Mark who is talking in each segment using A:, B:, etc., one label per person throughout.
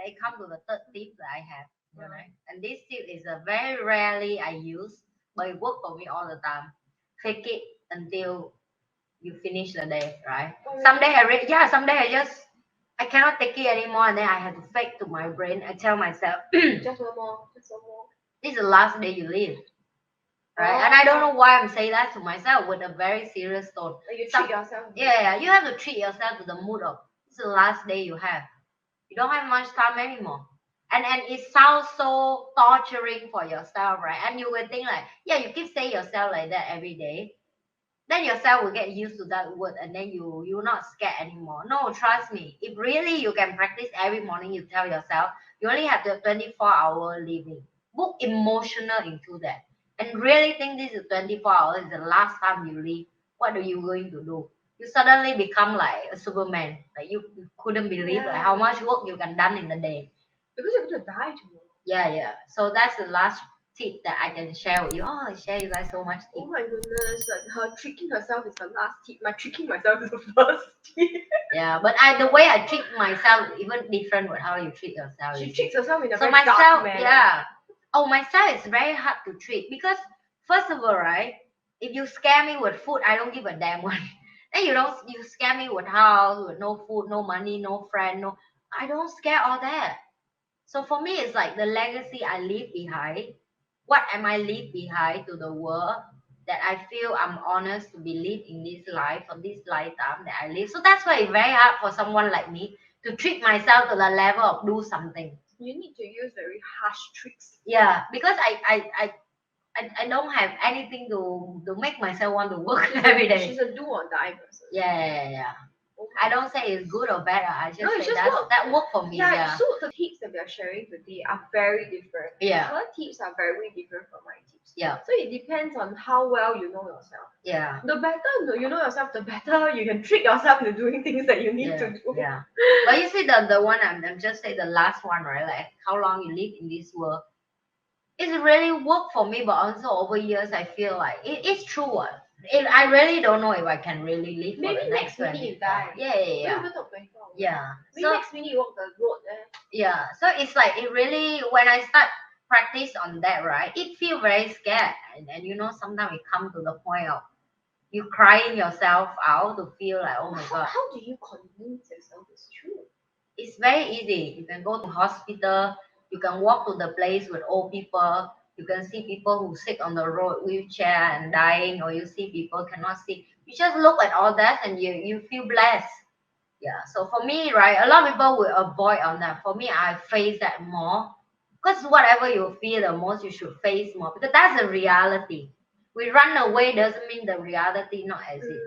A: it comes to the third tip that I have. Right? And this tip is a very rarely I use, but it works for me all the time. Fake it until you finish the day, right? Someday someday I cannot take it anymore, and then I have to fake to my brain. I tell myself,
B: just one more.
A: this is the last day you live. Right, and I don't know why I'm saying that to myself with a very serious tone.
B: You treat yourself.
A: Yeah, you have to treat yourself to the mood of it's the last day you have. You don't have much time anymore. And it sounds so torturing for yourself, right? And you will think like, yeah, you keep saying yourself like that every day. Then yourself will get used to that word, and then you're not scared anymore. No, trust me. If really you can practice every morning, you tell yourself you only have the 24-hour living. Book emotional into that. And really think this is 24 hours is the last time you live. What are you going to do? You suddenly become like a Superman. Like you couldn't believe like how much work you can done in a day.
B: Because you're going to die tomorrow.
A: Yeah. So that's the last tip that I can share with you. Oh, I share you guys so much tip.
B: Oh my goodness, like her tricking herself is the last tip. My tricking myself is the first tip.
A: Yeah, but the way I treat myself even different with how you treat yourself.
B: She tricks herself in a
A: so
B: very dark manner.
A: Yeah. Oh, myself is very hard to treat because first of all, right, if you scare me with food, I don't give a damn one. Then you scare me with house, with no food, no money, no friend, no, I don't scare all that. So for me, it's like the legacy I leave behind. What am I leave behind to the world that I feel I'm honest to believe in this life or this lifetime that I live? So that's why it's very hard for someone like me to treat myself to the level of do something.
B: You need to use very harsh tricks.
A: Yeah, because I don't have anything to make myself want to work every day.
B: She's a do or die person.
A: Yeah. I don't say it's good or bad. I just say that work for me.
B: Yeah. So the tips that we are sharing today are very different.
A: Yeah.
B: Her tips are very different from my tips.
A: Yeah.
B: So it depends on how well you know yourself.
A: Yeah.
B: The better you know yourself, the better you can trick yourself into doing things that you need to do.
A: Yeah. But you see the one I'm just say the last one, right? Like how long you live in this world. It's really worked for me, but also over years I feel like it's true. I really don't know if I can really live.
B: Maybe
A: for the
B: next minute you die.
A: Yeah.
B: Yeah. Maybe next minute you walk the road there.
A: Yeah. So it's like it really when I start practice on that, right? It feel very scared, and you know sometimes it come to the point of you crying yourself out to feel like oh my god.
B: How do you convince yourself it's true?
A: It's very easy. You can go to hospital. You can walk to the place with old people. You can see people who sit on the road wheelchair and dying, or you see people cannot see. You just look at all that and you feel blessed. Yeah. So for me, right, a lot of people will avoid on that. For me, I face that more. Because whatever you feel the most, you should face more. Because that's the reality. We run away doesn't mean the reality not exist,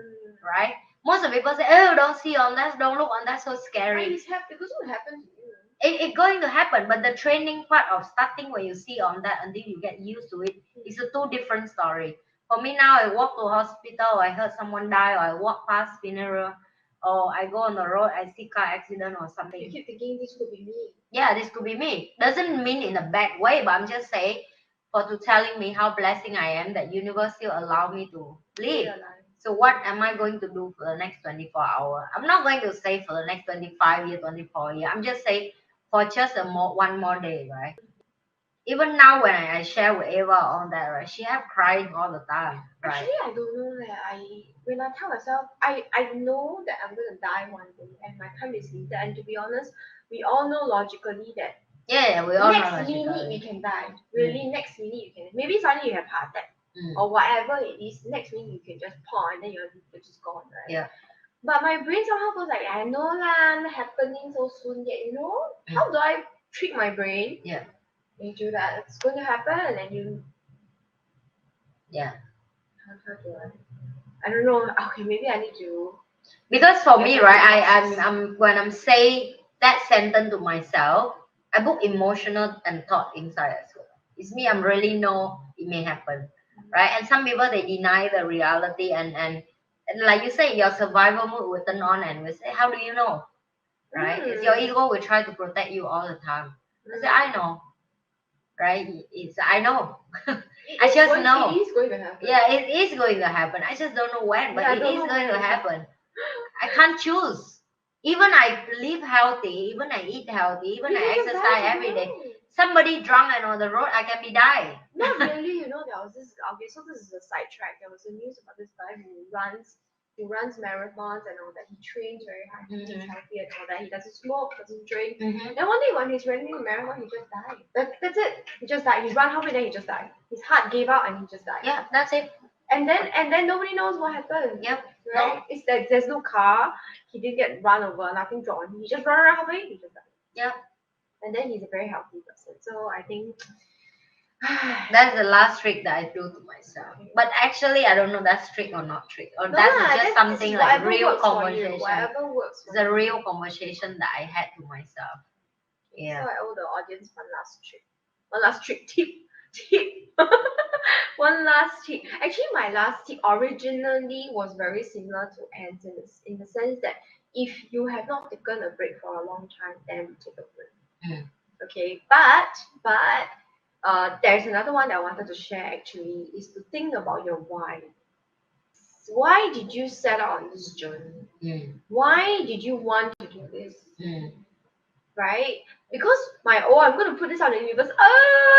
A: right? Most of the people say, oh, don't see on that, don't look on that, so scary.
B: It's going to happen to you.
A: It's going to happen, but the training part of starting when you see on that until you get used to it is a two different story. For me now, I walk to hospital, I heard someone die, or I walk past funeral, or I go on the road, I see car accident or something.
B: You keep thinking this could be me.
A: Yeah, this could be me. Doesn't mean in a bad way, but I'm just saying to telling me how blessing I am that universe still allow me to live. So what am I going to do for the next 24 hours? I'm not going to say for the next 25 years, 24 years. I'm just saying for just one more day, right? Even now when I share with Eva on that, right, she have crying all the time, right?
B: Actually, I don't know that when I tell myself, I know that I'm gonna die one day and my time is limited. And to be honest, we all know logically that
A: we all
B: next minute we can die. Really, next minute you can. Maybe suddenly you have heart attack or whatever it is. Next minute you can just pause and then you're just gone, right?
A: Yeah.
B: But my brain somehow goes like, I know lah, not happening so soon yet. You know, how do I trick my brain?
A: Yeah.
B: Into that it's going to happen and you.
A: Yeah.
B: How do I don't know. Okay, maybe I need to.
A: Because for me, right, I'm when I'm saying that sentence to myself, I book emotional and thought inside as well. It's me. I'm really know it may happen, right? And some people they deny the reality and like you say, your survival mode will turn on and will say, how do you know, right? It's your ego will try to protect you all the time. I say, I know, right? It's I know. I just know.
B: It is going to happen.
A: Yeah, it is going to happen. I just don't know when, but it is going to happen. I can't choose. Even I live healthy, even I eat healthy, even
B: You
A: I
B: can just
A: exercise
B: die
A: every day.
B: tomorrow.
A: Somebody drunk and on the road, I can be die.
B: Not really, you know, there was this, okay, so this is a sidetrack. There was a news about this guy who runs marathons and all that. He trains very hard, he eats healthy and all that. He doesn't smoke, doesn't drink. Then one day when he's running a marathon, he just died. That's it. He just died. He ran halfway, then he just died. His heart gave out and he just died.
A: Yeah, that's it.
B: And then nobody knows what happened.
A: Yep.
B: Right? It's that there's no car. He didn't get run over. Nothing dropped on him. He just ran around halfway. He just died.
A: Yep.
B: And then he's a very healthy person. So I think
A: that's the last trick that I do to myself. But actually, I don't know that's trick or not trick, or
B: no,
A: that's just something like real conversation.
B: Whatever works for
A: It's a
B: you.
A: real conversation that I had to myself. Yeah.
B: So I owe the audience one last trick. One last trick tip. One last tip. Actually, my last tip originally was very similar to Anne's in the sense that if you have not taken a break for a long time, then take a break. Okay, but there's another one that I wanted to share actually is to think about your why. Why did you set out on this journey? Why did you want to do this? Right? Because I'm going to put this out in the universe.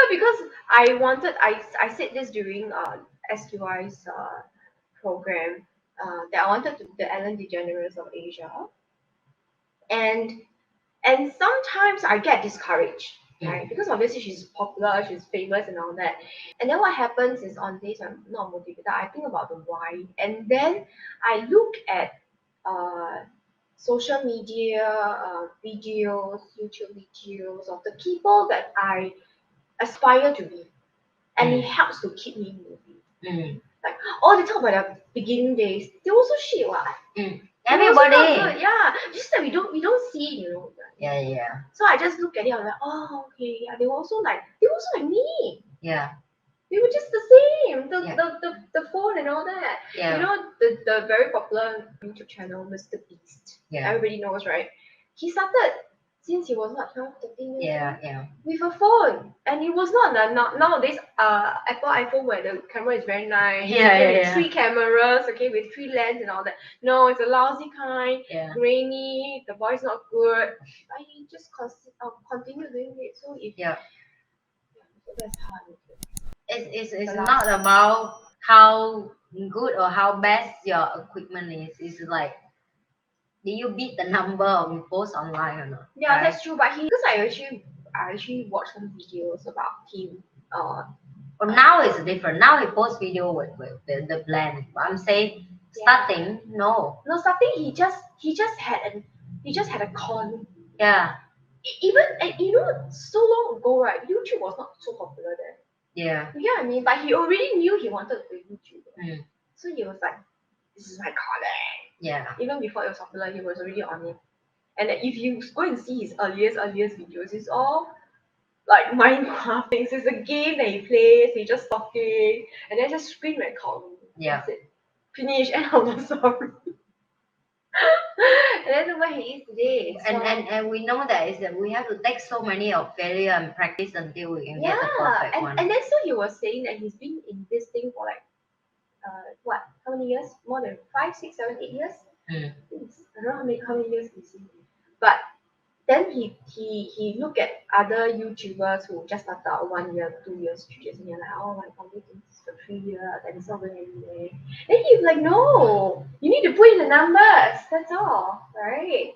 B: Because I said this during SQI's program that I wanted to be the Ellen DeGeneres of Asia. And sometimes I get discouraged, right? Because obviously she's popular, she's famous and all that. And then what happens is on days I'm not motivated, I think about the why. And then I look at social media videos, YouTube videos of the people that I aspire to be. And it helps to keep me moving. Like, they talk about their beginning days. They also shit, what?
A: Everybody.
B: Yeah. Just that we don't see, you know.
A: Yeah.
B: So I just look at it, I'm like, okay, yeah, they were also like me.
A: Yeah.
B: They were just the same. The phone and all that.
A: Yeah.
B: You know, the very popular YouTube channel, Mr. Beast.
A: Yeah.
B: Everybody knows, right? He started since he was not 12, 13 years old.
A: Yeah.
B: With a phone. And it was not nowadays Apple iPhone where the camera is very nice. With 3 cameras, okay, with 3 lenses and all that. No, it's a lousy kind, grainy, the voice not good. But he just continue doing it. So if so that's how I look at it.
A: It's not about how good or how best your equipment is. It's like, do you beat the number of you post online or not?
B: Yeah,
A: right?
B: that's true. But because I actually watched some videos about him.
A: But now it's different. Now he posts video with the plan. But I'm saying starting, no.
B: No, starting he just had a con.
A: Yeah.
B: Even you know, so long ago, right? YouTube was not so popular then.
A: Yeah.
B: You get what I mean? But he already knew he wanted to be a YouTuber. So he was like, this is my calling.
A: Yeah.
B: Even before it was popular, he was already on it. And if you go and see his earliest videos, it's all like Minecraft things. It's a game that he plays, he just talking, and then just screen record.
A: Yeah.
B: That's it. Finish, end of the story. And then where he is today. So,
A: and we know that we have to take so many of failure and practice until we can get the perfect one.
B: And then so he was saying that he's been in this thing for like how many years? More than 5, 6, 7, 8 years? I don't know how many years he's in. But then he looked at other YouTubers who just started out 1 year, 2 years, 3 years, and you're like, oh my god, this for 3 years and it's not going anywhere. Then he's like, no, you need to put in the numbers. That's all, right?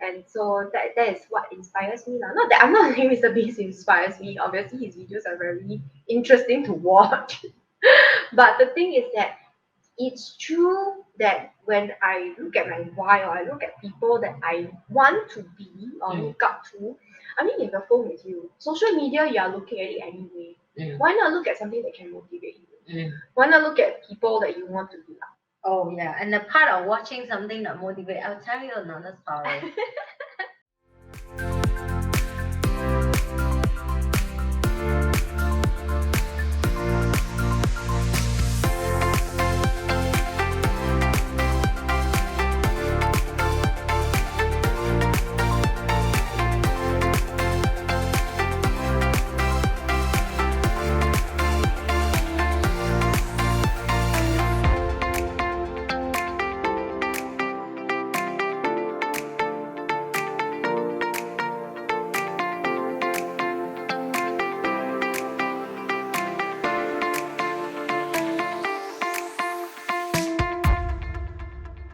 B: And so that is what inspires me now. Not that I'm not saying Mr. Beast inspires me. Obviously, his videos are very interesting to watch. But the thing is that it's true that when I look at my why or I look at people that I want to be or look up to, I mean, if the phone is you, social media, you are looking at it anyway. Why not look at something that can motivate you? Why not look at people that you want to be like?
A: Oh yeah, and the part of watching something that motivates, I'll tell you another story.